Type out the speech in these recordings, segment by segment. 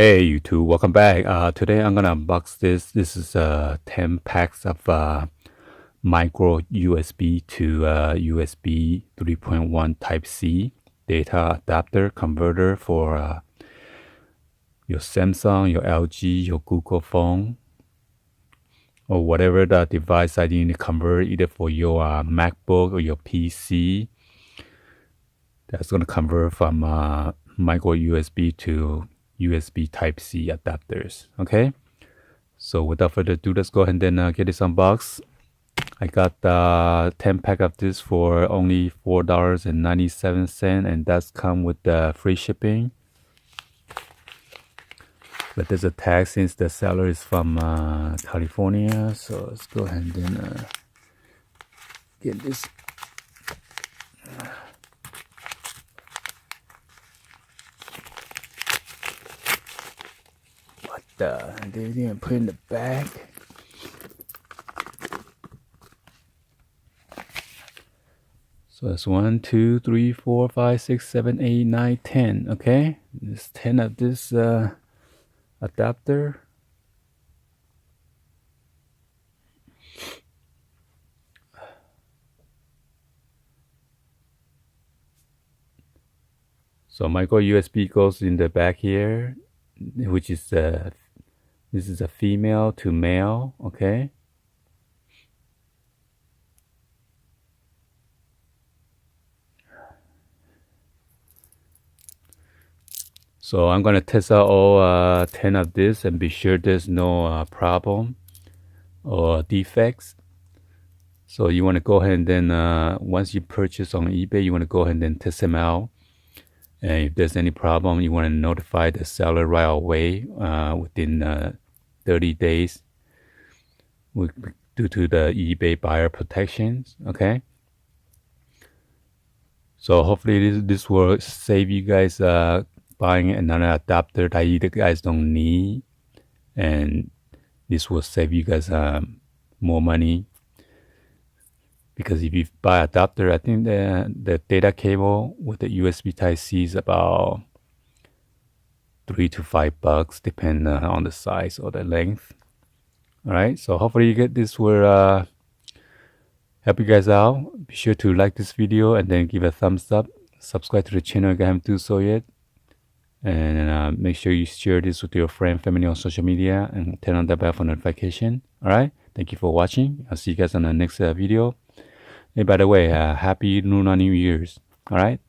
Hey YouTube, welcome back. Today I'm gonna unbox this. This is 10 packs of micro USB to USB 3.1 Type C data adapter converter for your Samsung, your LG, your Google phone, or whatever the device that you need to convert, either for your MacBook or your PC. That's gonna convert from micro USB to USB Type C adapters. Okay, so without further ado, let's go ahead and then get this unboxed. I got 10 pack of this for only $4.97, and that's come with the free shipping. But there's a tag since the seller is from California, so let's go ahead and then get this. They didn't put in the bag. So that's 1, 2, 3, 4, 5, 6, 7, 8, 9, 10. Okay, there's 10 of this adapter. So micro USB goes in the back here, which is this is a female to male. Okay. So I'm gonna test out all 10 of this and be sure there's no problem or defects. So you want to go ahead and then once you purchase on eBay, you want to go ahead and then test them out. And if there's any problem, you want to notify the seller right away within 30 days due to the eBay buyer protections. Okay. So hopefully this will save you guys buying another adapter that you guys don't need, and this will save you guys more money. Because if you buy adapter, I think the data cable with the USB Type C is about $3 to $5, depending on the size or the length. All right, so hopefully you get this will help you guys out. Be sure to like this video and then give a thumbs up. Subscribe to the channel if you haven't done so yet. And make sure you share this with your friend, family on social media, and turn on the bell for notification. All right, thank you for watching. I'll see you guys on the next video. Hey, by the way, happy Lunar New Year's. All right.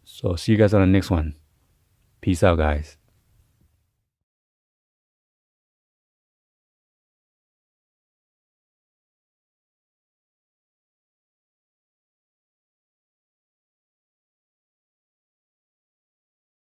So see you guys on the next one. Peace out, guys.